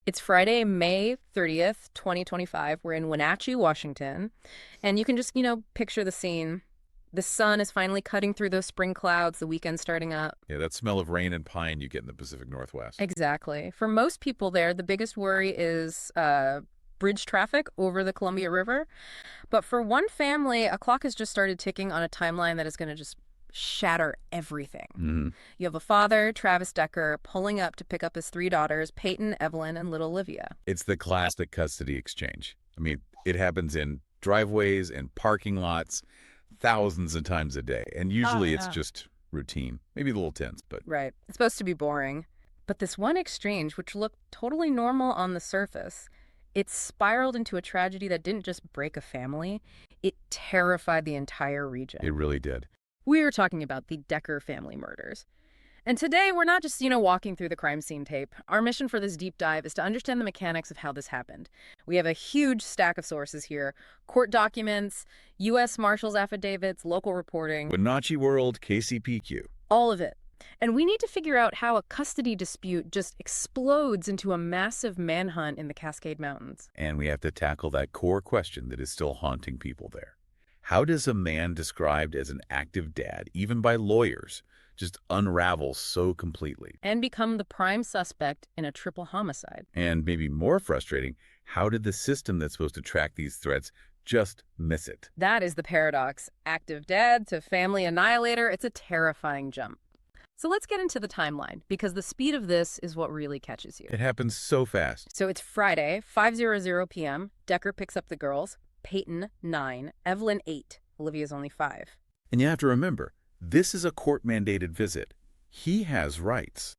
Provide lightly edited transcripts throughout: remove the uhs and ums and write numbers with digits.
It's Friday, May 30th, 2025. We're in Wenatchee, Washington. And you can just, picture the scene. The sun is finally cutting through those spring clouds, the weekend's starting up. Yeah, that smell of rain and pine you get in the Pacific Northwest. Exactly. For most people there, the biggest worry is bridge traffic over the Columbia River. But for one family, a clock has just started ticking on a timeline that is going to just shatter everything. Hmm. You have a father, Travis Decker, pulling up to pick up his three daughters, Peyton, Evelyn, and little Olivia. It's the classic custody exchange. I mean, it happens in driveways and parking lots thousands of times a day. And usually it's just routine, maybe a little tense, but Right. It's supposed to be boring. But this one exchange, which looked totally normal on the surface, it spiraled into a tragedy that didn't just break a family, it terrified the entire region. it really did. We're talking about the Decker family murders. And today, we're not just, walking through the crime scene tape. Our mission for this deep dive is to understand the mechanics of how this happened. We have a huge stack of sources here: court documents, U.S. Marshals affidavits, local reporting, Wenatchee World, KCPQ. all of it. And we need to figure out how a custody dispute just explodes into a massive manhunt in the Cascade Mountains. And we have to tackle that core question that is still haunting people there. How does a man described as an active dad, even by lawyers, just unravel so completely? And become the prime suspect in a triple homicide. And maybe more frustrating, how did the system that's supposed to track these threats just miss it? That is the paradox. Active dad to family annihilator, it's a terrifying jump. So let's get into the timeline, because the speed of this is what really catches you. It happens so fast. So it's Friday, 5:00 p.m. Decker picks up the girls. Peyton, 9. Evelyn, 8. Olivia's only 5. And you have to remember, this is a court-mandated visit. He has rights.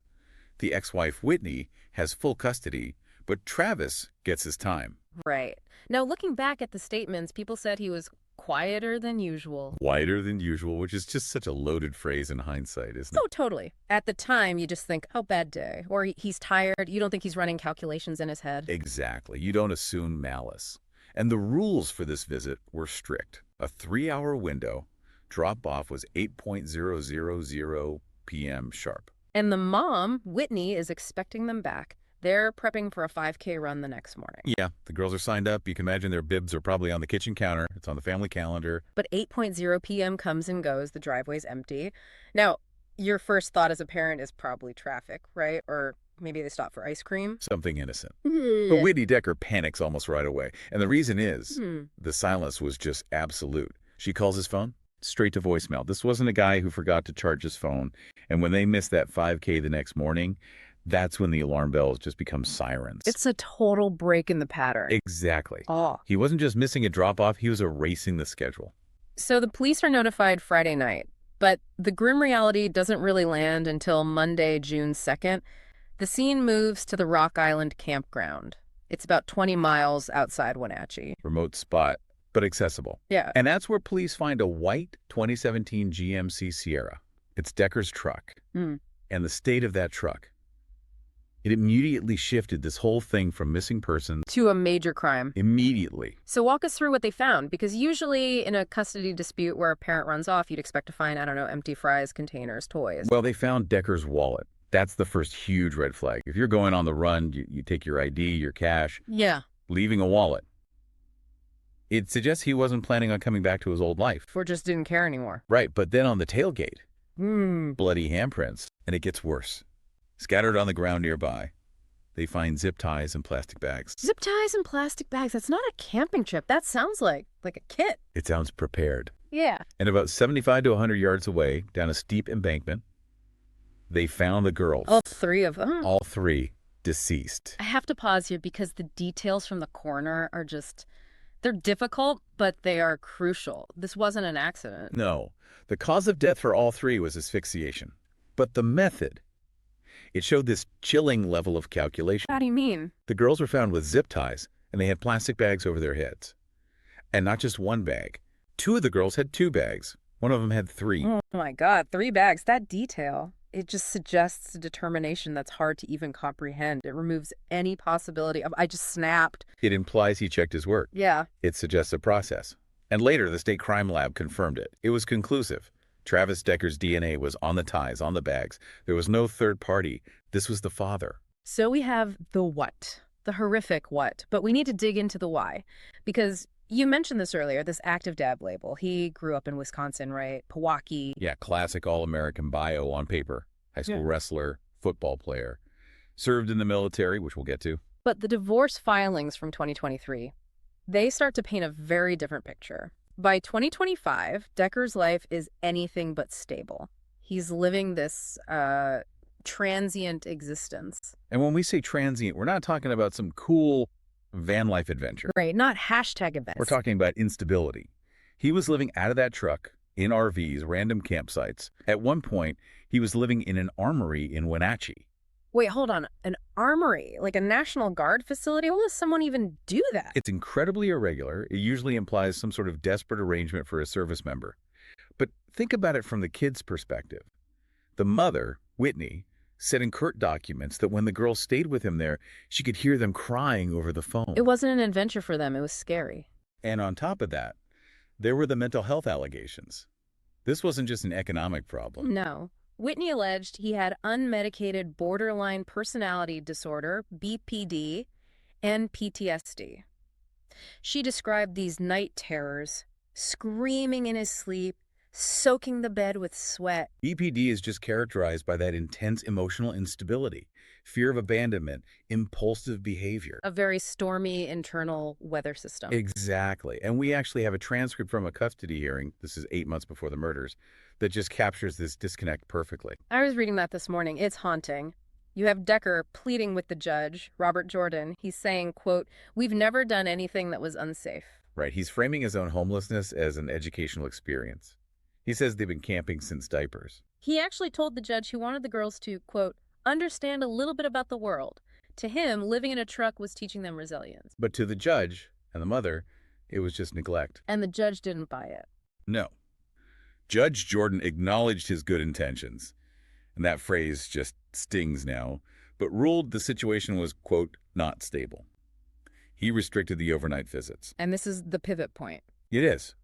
The ex-wife, Whitney, has full custody, but Travis gets his time. Right. Now, looking back at the statements, people said he was quieter than usual. Quieter than usual, which is just such a loaded phrase in hindsight, isn't Oh, it? totally. At the time, you just think, oh, bad day. Or he's tired. You don't think he's running calculations in his head. Exactly. You don't assume malice. And the rules for this visit were strict. A 3-hour window. Drop-off was 8:000 p.m. sharp. And the mom, Whitney, is expecting them back. They're prepping for a 5K run the next morning. Yeah, the girls are signed up. You can imagine their bibs are probably on the kitchen counter. It's on the family calendar. But 8:00 p.m. comes and goes. The driveway's empty. Now, your first thought as a parent is probably traffic, right? Or maybe they stop for ice cream. Something innocent. But Whitney Decker panics almost right away. And the reason is the silence was just absolute. She calls his phone straight to voicemail. This wasn't a guy who forgot to charge his phone. And when they missed that 5K the next morning, that's when the alarm bells just become sirens. It's a total break in the pattern. Exactly. Oh. He wasn't just missing a drop-off, he was erasing the schedule. So the police are notified Friday night, but the grim reality doesn't really land until Monday, June 2nd. The scene moves to the Rock Island campground. It's about 20 miles outside Wenatchee. Remote spot, but accessible. Yeah. And that's where police find a white 2017 GMC Sierra. It's Decker's truck. Mm. And the state of that truck. It immediately shifted this whole thing from missing persons. To a major crime. Immediately. So walk us through what they found, because usually in a custody dispute where a parent runs off, you'd expect to find, empty fries, containers, toys. Well, they found Decker's wallet. That's the first huge red flag. If you're going on the run, you take your ID, your cash, Yeah. leaving a wallet. It suggests he wasn't planning on coming back to his old life. Or just didn't care anymore. Right, but then on the tailgate, Hmm. bloody handprints, and it gets worse. Scattered on the ground nearby, they find zip ties and plastic bags. Zip ties and plastic bags. That's not a camping trip. That sounds like a kit. It sounds prepared. Yeah. And about 75 to 100 yards away, down a steep embankment, they found the girls. All three of them. All three deceased. I have to pause here because the details from the coroner are they're difficult, but they are crucial. This wasn't an accident. No, the cause of death for all three was asphyxiation. But the method, it showed this chilling level of calculation. How do you mean? The girls were found with zip ties, and they had plastic bags over their heads. And not just one bag. 2 of the girls had 2 bags. One of them had 3. Oh my God, 3 bags. That detail. It just suggests a determination that's hard to even comprehend. It removes any possibility of, I just snapped. It implies he checked his work. Yeah. It suggests a process. And later, the state crime lab confirmed it. It was conclusive. Travis Decker's DNA was on the ties, on the bags. There was no third party. This was the father. So we have the what? the horrific what, but we need to dig into the why. Because you mentioned this earlier, this active dad label. He grew up in Wisconsin, right? Pewaukee. Yeah, classic all-American bio on paper. High school wrestler, football player. Served in the military, which we'll get to. But the divorce filings from 2023, they start to paint a very different picture. By 2025, Decker's life is anything but stable. He's living this transient existence. And when we say transient, we're not talking about some cool van life adventure. Right, not hashtag events. We're talking about instability. He was living out of that truck, in RVs, random campsites. At one point, he was living in an armory in Wenatchee. Wait, hold on. An armory? Like a National Guard facility? How does someone even do that? It's incredibly irregular. It usually implies some sort of desperate arrangement for a service member. But think about it from the kid's perspective. The mother, Whitney, said in court documents that when the girls stayed with him there, she could hear them crying over the phone. It wasn't an adventure for them. It was scary. And on top of that, there were the mental health allegations. This wasn't just an economic problem. No. Whitney alleged he had unmedicated borderline personality disorder, BPD, and PTSD. She described these night terrors, screaming in his sleep, soaking the bed with sweat. BPD is just characterized by that intense emotional instability, fear of abandonment, impulsive behavior. A very stormy internal weather system. Exactly. And we actually have a transcript from a custody hearing, this is 8 months before the murders, that just captures this disconnect perfectly. I was reading that this morning. It's haunting. You have Decker pleading with the judge, Robert Jordan. He's saying, quote, "We've never done anything that was unsafe." Right. He's framing his own homelessness as an educational experience. He says they've been camping since diapers. He actually told the judge he wanted the girls to, quote, "understand a little bit about the world." To him, living in a truck was teaching them resilience. But to the judge and the mother, it was just neglect. And the judge didn't buy it. No. Judge Jordan acknowledged his good intentions, and that phrase just stings now, but ruled the situation was, quote, not stable. He restricted the overnight visits. And this is the pivot point. It is.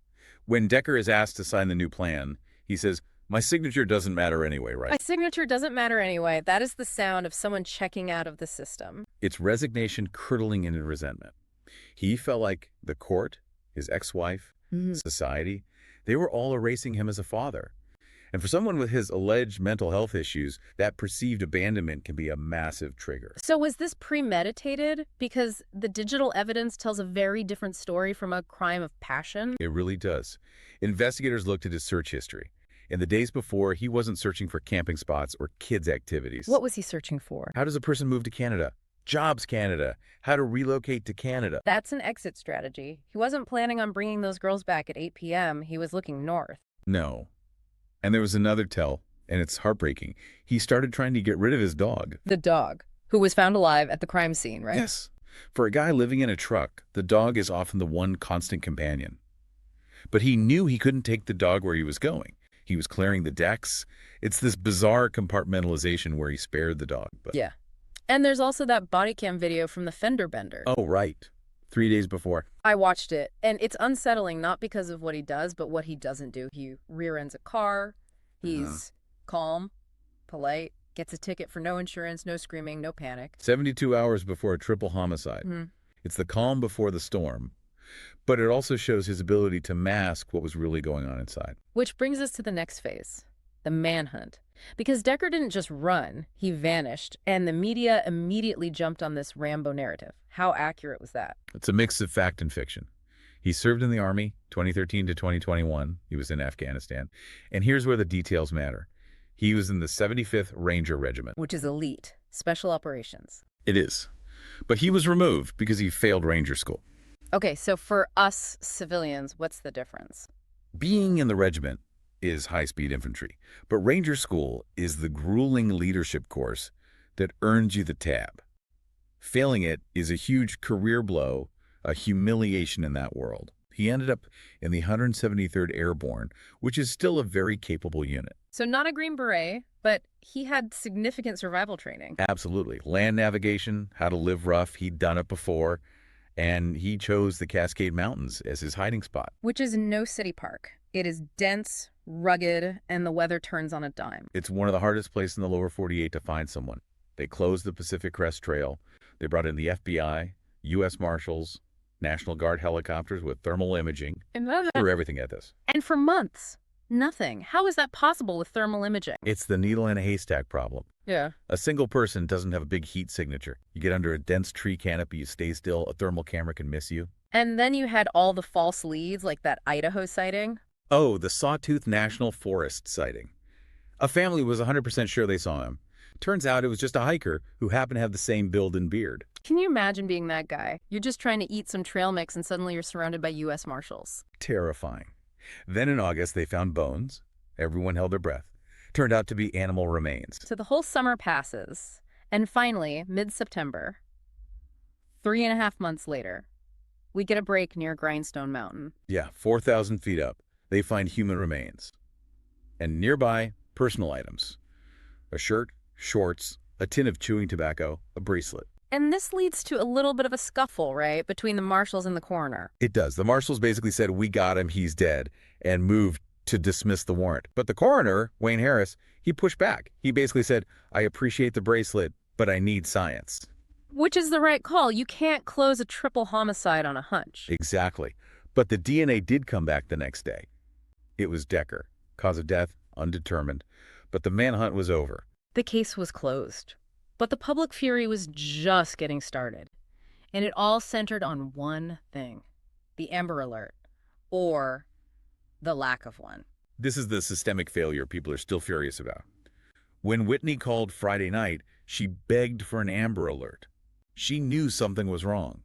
When Decker is asked to sign the new plan, he says, "My signature doesn't matter anyway, right?" My signature doesn't matter anyway. That is the sound of someone checking out of the system. It's resignation curdling into resentment. He felt like the court, his ex-wife, society, they were all erasing him as a father. And for someone with his alleged mental health issues, that perceived abandonment can be a massive trigger. So was this premeditated? Because the digital evidence tells a very different story from a crime of passion. It really does. Investigators looked at his search history. In the days before, he wasn't searching for camping spots or kids' activities. What was he searching for? How does a person move to Canada? Jobs Canada. How to relocate to Canada. That's an exit strategy. He wasn't planning on bringing those girls back at 8 p.m. He was looking north. No. And there was another tell, and it's heartbreaking. He started trying to get rid of his dog. The dog, who was found alive at the crime scene, right? Yes. For a guy living in a truck, the dog is often the one constant companion. But he knew he couldn't take the dog where he was going. He was clearing the decks. It's this bizarre compartmentalization where he spared the dog. But... yeah. And there's also that body cam video from the fender bender. Oh, right. 3 days before. I watched it, and it's unsettling not because of what he does, but what he doesn't do. He rear-ends a car. He's calm, polite, gets a ticket for no insurance, no screaming, no panic. 72 hours before a triple homicide. It's the calm before the storm. But it also shows his ability to mask what was really going on inside. Which brings us to the next phase, the manhunt. Because Decker didn't just run, he vanished, and the media immediately jumped on this Rambo narrative. How accurate was that? It's a mix of fact and fiction. He served in the Army, 2013 to 2021. He was in Afghanistan. And here's where the details matter. He was in the 75th Ranger Regiment. Which is elite, special operations. It is. But he was removed because he failed Ranger School. Okay, so for us civilians, what's the difference? Being in the regiment is high-speed infantry, but Ranger School is the grueling leadership course that earns you the tab. Failing it is a huge career blow, a humiliation in that world. He ended up in the 173rd Airborne, which is still a very capable unit. So not a Green Beret, but he had significant survival training. Absolutely. Land navigation, how to live rough, he'd done it before, and he chose the Cascade Mountains as his hiding spot. Which is no city park. It is dense, rugged, and the weather turns on a dime. It's one of the hardest places in the lower 48 to find someone. They closed the Pacific Crest Trail. They brought in the FBI, U.S. Marshals, National Guard helicopters with thermal imaging. And Threw everything at this. for months, nothing. How is that possible with thermal imaging? It's the needle in a haystack problem. Yeah. A single person doesn't have a big heat signature. You get under a dense tree canopy, you stay still, a thermal camera can miss you. And then you had all the false leads, like that Idaho sighting. Oh, the Sawtooth National Forest sighting. A family was 100% sure they saw him. Turns out it was just a hiker who happened to have the same build and beard. Can you imagine being that guy? You're just trying to eat some trail mix and suddenly you're surrounded by U.S. Marshals. Terrifying. Then in August, they found bones. Everyone held their breath. Turned out to be animal remains. So the whole summer passes. And finally, mid-September, 3.5 months later, we get a break near Grindstone Mountain. Yeah, 4,000 feet up, they find human remains. And nearby, personal items. A shirt, shorts, a tin of chewing tobacco, a bracelet. And this leads to a little bit of a scuffle, right, between the marshals and the coroner. It does. The marshals basically said, "We got him, he's dead," and moved to dismiss the warrant. But the coroner, Wayne Harris, he pushed back. He basically said, "I appreciate the bracelet, but I need science." Which is the right call. You can't close a triple homicide on a hunch. Exactly. But the DNA did come back the next day. It was Decker. Cause of death, undetermined. But the manhunt was over. The case was closed. But the public fury was just getting started. And it all centered on one thing: the Amber Alert, or the lack of one. This is the systemic failure people are still furious about. When Whitney called Friday night, she begged for an Amber Alert. She knew something was wrong,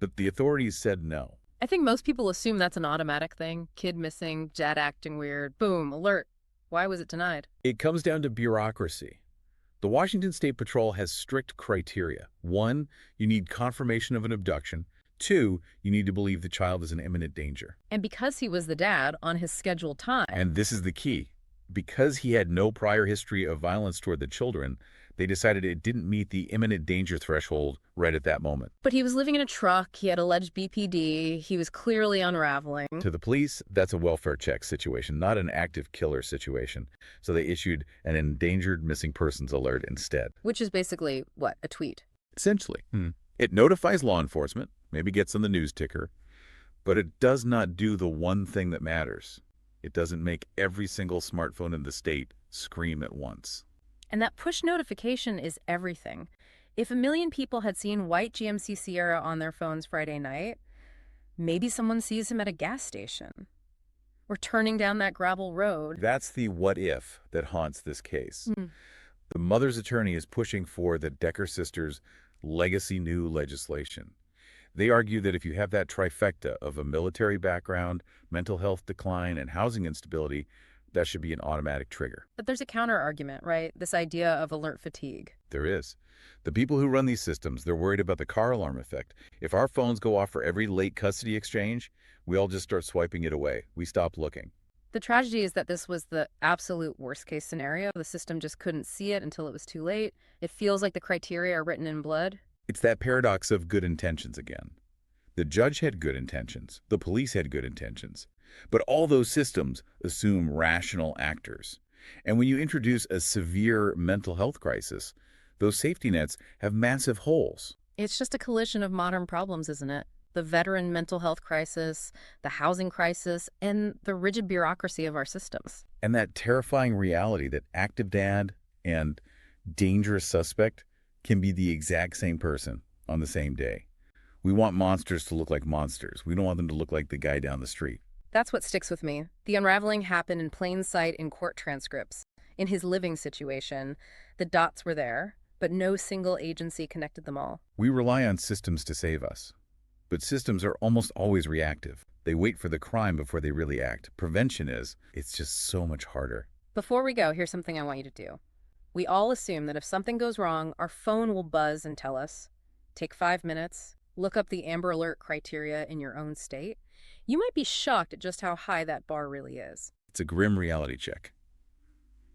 but the authorities said no. I think most people assume that's an automatic thing. Kid missing, dad acting weird, boom, alert. Why was it denied? It comes down to bureaucracy. The Washington State Patrol has strict criteria. 1, you need confirmation of an abduction. 2, you need to believe the child is in imminent danger. And because he was the dad on his scheduled time. And this is the key. Because he had no prior history of violence toward the children, they decided it didn't meet the imminent danger threshold right at that moment. But he was living in a truck, he had alleged BPD, he was clearly unraveling. To the police, that's a welfare check situation, not an active killer situation. So they issued an endangered missing persons alert instead. Which is basically, what, a tweet? Essentially. It notifies law enforcement, maybe gets on the news ticker, but it does not do the one thing that matters. It doesn't make every single smartphone in the state scream at once. And that push notification is everything. If 1 million people had seen white GMC Sierra on their phones Friday night, maybe someone sees him at a gas station or turning down that gravel road. That's the what if that haunts this case. The mother's attorney is pushing for the Decker sisters' legacy new legislation. They argue that if you have that trifecta of a military background, mental health decline, and housing instability, that should be an automatic trigger. But there's a counter argument, right? This idea of alert fatigue. There is. The people who run these systems, they're worried about the car alarm effect. If our phones go off for every late custody exchange, we all just start swiping it away. We stop looking. The tragedy is that this was the absolute worst case scenario. The system just couldn't see it until it was too late. It feels like the criteria are written in blood. It's that paradox of good intentions again. The judge had good intentions. The police had good intentions. But all those systems assume rational actors. And when you introduce a severe mental health crisis, those safety nets have massive holes. It's just a collision of modern problems, isn't it? The veteran mental health crisis, the housing crisis, and the rigid bureaucracy of our systems. And that terrifying reality that active dad and dangerous suspect can be the exact same person on the same day. We want monsters to look like monsters. We don't want them to look like the guy down the street. That's what sticks with me. The unraveling happened in plain sight in court transcripts. In his living situation, the dots were there, but no single agency connected them all. We rely on systems to save us. But systems are almost always reactive. They wait for the crime before they really act. Prevention is, it's just so much harder. Before we go, here's something I want you to do. We all assume that if something goes wrong, our phone will buzz and tell us. Take 5 minutes, look up the Amber Alert criteria in your own state. You might be shocked at just how high that bar really is. It's a grim reality check.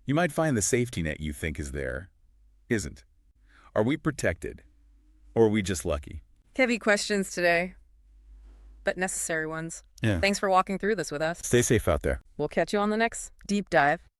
You might find the safety net you think is there isn't. Are we protected? Or are we just lucky? Heavy questions today, but necessary ones. Yeah. Thanks for walking through this with us. Stay safe out there. We'll catch you on the next deep dive.